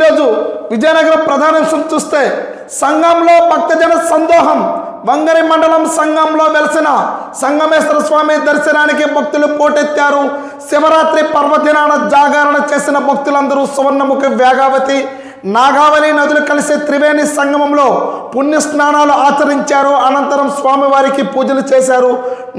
ఈరోజు విజయనగరం ప్రధానాంశం చూస్తే సంఘంలో భక్తజన సందోహం. వంగరి మండలం సంఘంలో వెలసిన సంగమేశ్వర స్వామి దర్శనానికి భక్తులు పోటెత్తారు. శివరాత్రి పర్వదినాన జాగరణ చేసిన భక్తులందరూ సువర్ణముఖి, వేగావతి, నాగావళి నదులు కలిసే త్రివేణి సంగమంలో పుణ్య స్నానాలు ఆచరించారు. అనంతరం స్వామివారికి పూజలు చేశారు.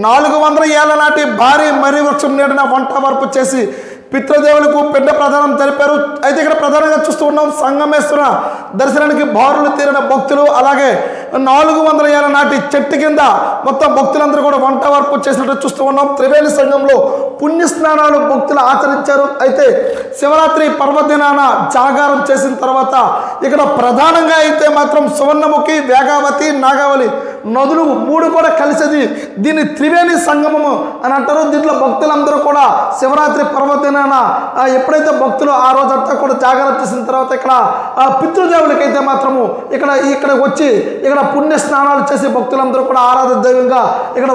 400 ఏళ్ల నాటి భారీ మర్రి వృక్షం నీడన వంట వరపు చేసి పితృదేవులకు పిండ ప్రదానం జరిపారు. అయితే ఇక్కడ ప్రధానంగా చూస్తూ ఉన్నాం సంగమేశ్వర దర్శనానికి బారులు తీరిన భక్తులు, అలాగే 400 ఏళ్ల నాటి చెట్టు కింద మొత్తం భక్తులందరూ కూడా వంట వరపు చేసినట్టు చూస్తూ ఉన్నాం. త్రివేణి సంఘంలో పుణ్య స్నానాలు భక్తులు ఆచరించారు. అయితే శివరాత్రి పర్వదినాన జాగారం చేసిన తర్వాత ఇక్కడ ప్రధానంగా అయితే మాత్రం సువర్ణముఖి, వేగావతి, నాగావళి నదులు 3 కూడా కలిసేది దీన్ని త్రివేణి సంగమము అని అంటారు. దీంట్లో భక్తులందరూ కూడా శివరాత్రి పర్వదినాన ఎప్పుడైతే భక్తులు ఆ రోజంతా కూడా జాగారం చేసిన తర్వాత ఇక్కడ పితృదేవులకైతే మాత్రము ఇక్కడ వచ్చి ఇక్కడ పుణ్య స్నానాలు చేసి భక్తులందరూ కూడా ఆరాధన దైవంగా ఇక్కడ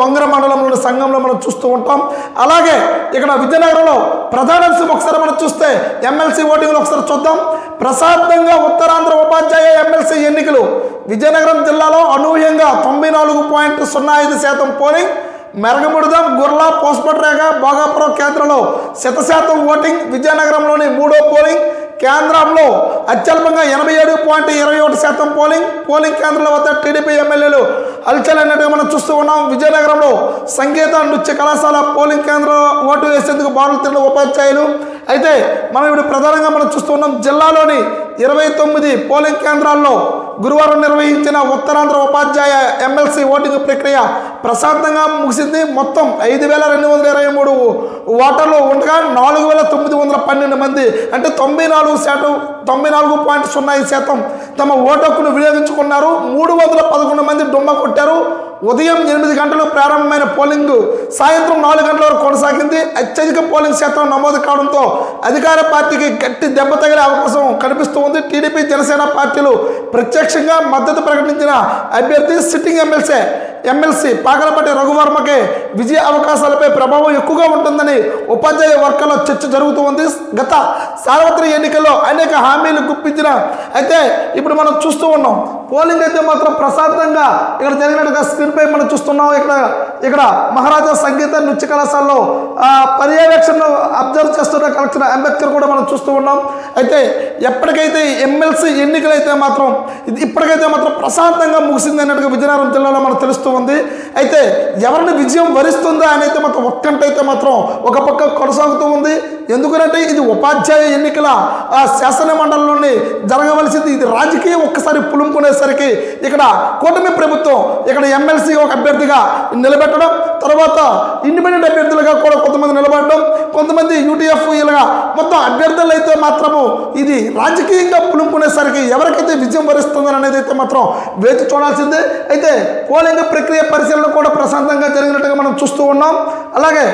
వంగర మండలంలోని సంఘంలో మనం చూస్తూ ఉంటాం. అలాగే ఇక్కడ విజయనగరంలో ప్రధానాంశం ఒకసారి మనం చూస్తే ఎమ్మెల్సీ ఓటింగ్లు ఒకసారి చూద్దాం. ప్రశాంతంగా ఉత్తరాంధ్ర ఉపాధ్యాయ ఎమ్మెల్సీ ఎన్నికలు విజయనగరం జిల్లాలో అనూహ్యంగా 94.05% పోలింగ్. మెరగముడిదం, గుర్ల, పోస్పట్రేగ, భోగాపురం కేంద్రంలో 100% ఓటింగ్. విజయనగరంలోని 3వ పోలింగ్ కేంద్రంలో అత్యల్పంగా 87.21% పోలింగ్ కేంద్రాల వద్ద టీడీపీ ఎమ్మెల్యేలు హల్చల్ అన్నట్టుగా మనం చూస్తూ ఉన్నాం. విజయనగరంలో సంగీత నృత్య కళాశాల పోలింగ్ కేంద్రం ఓటు వేసేందుకు బారులు తీరిన ఉపాధ్యాయులు. అయితే మనం ఇప్పుడు ప్రధానంగా మనం చూస్తూ ఉన్నాం జిల్లాలోని 29 పోలింగ్ కేంద్రాల్లో గురువారం నిర్వహించిన ఉత్తరాంధ్ర ఉపాధ్యాయ ఎమ్మెల్సీ ఓటింగ్ ప్రక్రియ ప్రశాంతంగా ముగిసింది. మొత్తం 5223 ఓటర్లు ఉండగా 4912 మంది అంటే 94.05% తమ ఓటు హక్కును వినియోగించుకున్నారు. 311 మంది డుమ్మ కొట్టారు. ఉదయం 8 గంటలకు ప్రారంభమైన పోలింగ్ సాయంత్రం 4 గంటల వరకు కొనసాగింది. అత్యధిక పోలింగ్ శాతం నమోదు కావడంతో అధికార పార్టీకి గట్టి దెబ్బ తగిలే అవకాశం కనిపిస్తూ ఉంది. టీడీపీ, జనసేన పార్టీలు ప్రత్యక్షంగా మద్దతు ప్రకటించిన అభ్యర్థి సిట్టింగ్ ఎమ్మెల్సీ పాకలపట్టి రఘువర్మకే విజయ అవకాశాలపై ప్రభావం ఎక్కువగా ఉంటుందని ఉపాధ్యాయ వర్గాల్లో చర్చ జరుగుతూ ఉంది. గత సార్వత్రిక ఎన్నికల్లో అనేక హామీలు గుప్పించిన అయితే ఇప్పుడు మనం చూస్తూ ఉన్నాం పోలింగ్ అయితే మాత్రం ప్రశాంతంగా ఇక్కడ జరిగినట్టుగా స్క్రీన్ పై మనం చూస్తున్నాం. ఇక్కడ మహారాజా సంగీత నృత్య కళాశాలలో పర్యవేక్షణను అబ్జర్వ్ చేస్తున్న కలెక్టర్ అంబేద్కర్ కూడా మనం చూస్తూ ఉన్నాం. అయితే ఎప్పటికైతే ఎమ్మెల్సీ ఎన్నికలు అయితే మాత్రం ఇప్పటికైతే మాత్రం ప్రశాంతంగా ముగిసింది అన్నట్టుగా విజయనగరం జిల్లాలో మనకు తెలుస్తూ ఉంది. అయితే ఎవరిని విజయం వరిస్తుందా అని అయితే మాత్రం ఒక్కంటైతే మాత్రం ఒక పక్క కొనసాగుతూ ఉంది. ఎందుకంటే ఇది ఉపాధ్యాయ ఎన్నికల శాసన మండలిలోని జరగవలసింది. ఇది రాజకీయం ఒక్కసారి పులుముకునేసరికి ఇక్కడ కూటమి ప్రభుత్వం ఇక్కడ ఎమ్మెల్సీ ఒక అభ్యర్థిగా నిలబెట్టడం, తర్వాత ఇండిపెండెంట్ అభ్యర్థులుగా కూడా కొంతమంది నిలబడడం, కొంతమంది యూటీఎఫ్ ఇలాగా మొత్తం అభ్యర్థులు అయితే మాత్రము ఇది రాజకీయంగా పులుముకునేసరికి ఎవరికైతే విజయం వరిస్తుందని అనేది అయితే మాత్రం వేచి చూడాల్సిందే. అయితే పోలింగ్ ప్రక్రియ పరిశీలన కూడా ప్రశాంతంగా జరిగినట్టుగా మనం చూస్తూ ఉన్నాం. అలాగే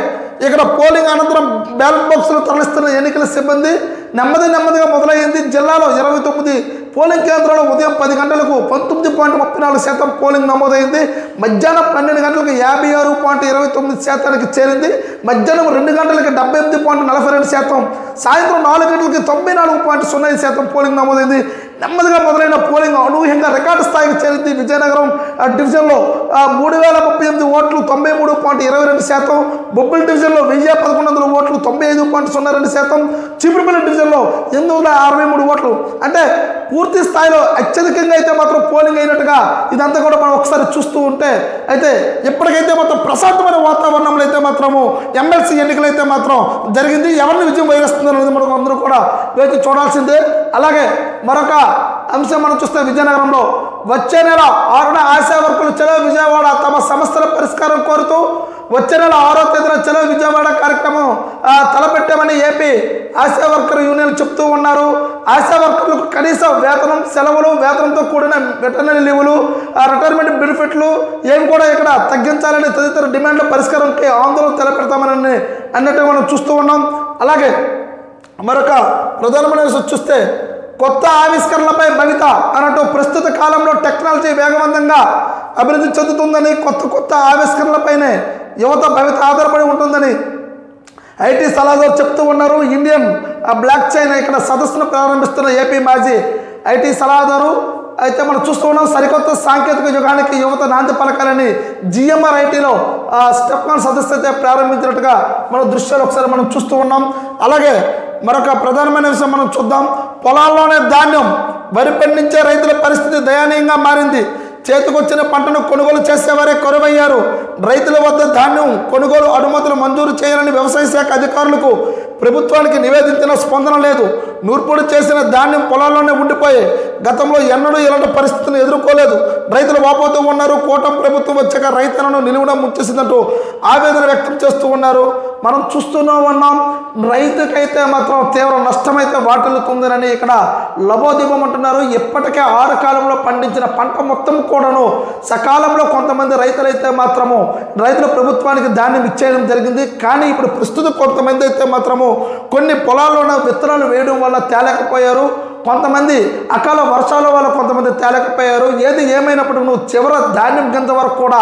ఇక్కడ పోలింగ్ అనంతరం బ్యాలెట్ బాక్సులు తరలిస్తున్న ఎన్నికల సిబ్బంది నెమ్మదిగా మొదలైంది. జిల్లాలో 29 పోలింగ్ కేంద్రాల్లో ఉదయం 10 గంటలకు 19.34% పోలింగ్ నమోదైంది. మధ్యాహ్నం 12 గంటలకు 56.29% చేరింది. మధ్యాహ్నం 2 గంటలకి 78.42%, సాయంత్రం 4 గంటలకి 94.05% పోలింగ్ నమోదైంది. నెమ్మదిగా మొదలైన పోలింగ్ అనూహ్యంగా రికార్డు స్థాయికి చేరింది. విజయనగరం డివిజన్లో 3038 ఓట్లు 93.22%, బొబ్బిలి డివిజన్లో 1111 ఓట్లు 95.02%, చీపురుపల్లి డివిజన్లో 863 ఓట్లు అంటే పూర్తి స్థాయిలో అత్యధికంగా అయితే మాత్రం పోలింగ్ అయినట్టుగా ఇదంతా కూడా మనం ఒకసారి చూస్తూ ఉంటే అయితే ఎప్పటికైతే మాత్రం ప్రశాంతమైన వాతావరణంలో అయితే మాత్రము ఎమ్మెల్సీ ఎన్నికలు అయితే మాత్రం జరిగింది. ఎవరిని విజయం వైరస్తుందో అనేది మనం అందరూ కూడా వేచి చూడాల్సిందే. అలాగే మరొక అంశం మనం చూస్తే విజయనగరంలో వచ్చే నెల 6న ఆశా వర్కులు చలో విజయవాడ తమ సమస్యల పరిష్కారం కోరుతూ వచ్చే నెల 6వ తేదీన చలో విజయవాడ కార్యక్రమం తలపెట్టామని ఏపీ ఆశా వర్కర్ యూనియన్ చెప్తూ ఉన్నారు. ఆశా వర్కర్లకు కనీస వేతనం, సెలవులు, వేతనంతో కూడిన వెటర్నరీ లీవులు, రిటైర్మెంట్ బెనిఫిట్లు ఏవి కూడా ఇక్కడ తగ్గించాలని తదితర డిమాండ్ల పరిష్కారంకి ఆందోళన తలపెడతామని అన్నట్టుగా మనం చూస్తూ ఉన్నాం. అలాగే మరొక ప్రధానమైన చూస్తే కొత్త ఆవిష్కరణలపై భవిత అన్నట్టు ప్రస్తుత కాలంలో టెక్నాలజీ వేగవంతంగా అభివృద్ధి చెందుతుందని, కొత్త ఆవిష్కరణలపైనే యువత భవిత ఆధారపడి ఉంటుందని ఐటీ సలహాదారు చెప్తూ ఉన్నారు. ఇండియన్ బ్లాక్ చైన్ ఇక్కడ సదస్సును ప్రారంభిస్తున్న ఏపీ మాజీ ఐటీ సలహాదారు అయితే మనం చూస్తూ ఉన్నాం. సరికొత్త సాంకేతిక యుగానికి యువత నాంది పలకాలని జిఎంఆర్ ఐటీలో స్టెప్కాన్ సదస్సు అయితే ప్రారంభించినట్టుగా మన దృశ్యాలు ఒకసారి మనం చూస్తూ ఉన్నాం. అలాగే మరొక ప్రధానమైన విషయం మనం చూద్దాం. పొలాల్లోనే ధాన్యం వరి పండించే రైతుల పరిస్థితి దయనీయంగా మారింది. చేతికొచ్చిన పంటను కొనుగోలు చేసేవారే కరువయ్యారు. రైతుల వద్ద ధాన్యం కొనుగోలు అనుమతులు మంజూరు చేయాలని వ్యవసాయ శాఖ అధికారులకు ప్రభుత్వానికి నివేదించిన స్పందన లేదు. నూర్పుడు చేసిన ధాన్యం పొలాల్లోనే ఉండిపోయి గతంలో ఎన్నడూ ఇలాంటి పరిస్థితిని ఎదుర్కోలేదు. రైతులు వాపోతూ ఉన్నారు. కూటమి ప్రభుత్వం వచ్చాక రైతులను నిలువున ముంచేసిందంటూ ఆవేదన వ్యక్తం చేస్తూ ఉన్నారు. మనం చూస్తూనే ఉన్నాం. రైతుకైతే మాత్రం తీవ్ర నష్టమైతే వాటిల్లుతుందని ఇక్కడ లబోదిబమంటున్నారు. ఇప్పటికే 6 కాలంలో పండించిన పంట మొత్తం కూడాను సకాలంలో కొంతమంది రైతులైతే మాత్రము రైతులు ప్రభుత్వానికి ధాన్యం ఇచ్చేయడం జరిగింది. కానీ ఇప్పుడు ప్రస్తుతం కొంతమంది అయితే మాత్రము కొన్ని పొలాల్లోనే విత్తనాలు వేయడం వల్ల తేలేకపోయారు. కొంతమంది అకాల వర్షాల వల్ల కొంతమంది తేలేకపోయారు. ఏది ఏమైనప్పుడు నువ్వు చివరి ధాన్యం కింద వరకు కూడా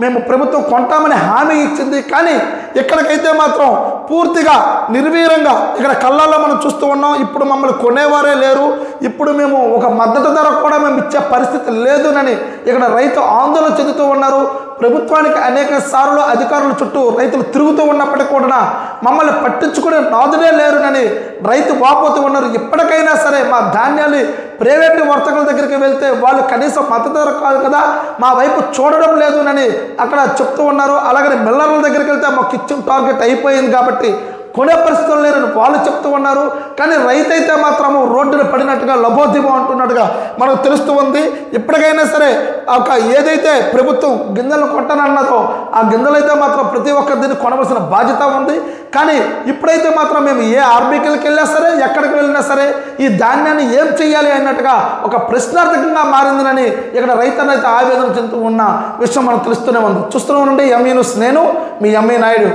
మేము ప్రభుత్వం కొంటామని హామీ ఇచ్చింది. కానీ ఇక్కడికైతే మాత్రం పూర్తిగా నిర్వీర్యంగా ఇక్కడ కళ్ళల్లో మనం చూస్తూ ఉన్నాం. ఇప్పుడు మమ్మల్ని కొనేవారే లేరు. ఇప్పుడు మేము ఒక మద్దతు ధర కూడా మేము ఇచ్చే పరిస్థితి లేదునని ఇక్కడ రైతు ఆందోళన చెందుతూ ఉన్నారు. ప్రభుత్వానికి అనేక సార్లు అధికారుల చుట్టూ రైతులు తిరుగుతూ ఉన్నప్పటికీ కూడా మమ్మల్ని పట్టించుకునే నాదునే లేరునని రైతు వాపోతూ ఉన్నారు. ఇప్పటికైనా సరే మా ధాన్యాన్ని ప్రైవేటు వర్తకుల దగ్గరికి వెళ్తే వాళ్ళు కనీసం మద్దతు ధర కాదు కదా మా వైపు చూడడం లేదునని అక్కడ చెప్తూ ఉన్నారు. అలాగే మిల్లర్ల దగ్గరికి వెళ్తే మాకు ఇచ్చిన టార్గెట్ అయిపోయింది కాబట్టి కొనే పరిస్థితులు లేరని వాళ్ళు చెప్తూ ఉన్నారు. కానీ రైతు అయితే మాత్రము రోడ్డున పడినట్టుగా లబోదిబం అంటున్నట్టుగా మనకు తెలుస్తూ ఉంది. ఇప్పటికైనా సరే ఏదైతే ప్రభుత్వం గింజలు కొట్టనన్నదో ఆ గింజలు అయితే మాత్రం ప్రతి ఒక్కరి దీన్ని కొనవలసిన బాధ్యత ఉంది. కానీ ఇప్పుడైతే మాత్రం మేము ఏ ఆర్బీకేలకు వెళ్ళినా సరే ఎక్కడికి వెళ్ళినా సరే ఈ ధాన్యాన్ని ఏం చేయాలి అన్నట్టుగా ఒక ప్రశ్నార్థకంగా మారిందని ఇక్కడ రైతులు అయితే ఆవేదన చెందుతూ ఉన్న విషయం మనకు తెలుస్తూనే ఉంది. చూస్తూనే ఉండండి ఎంఈ న్యూస్. నేను మీ ఎంఈ నాయుడు.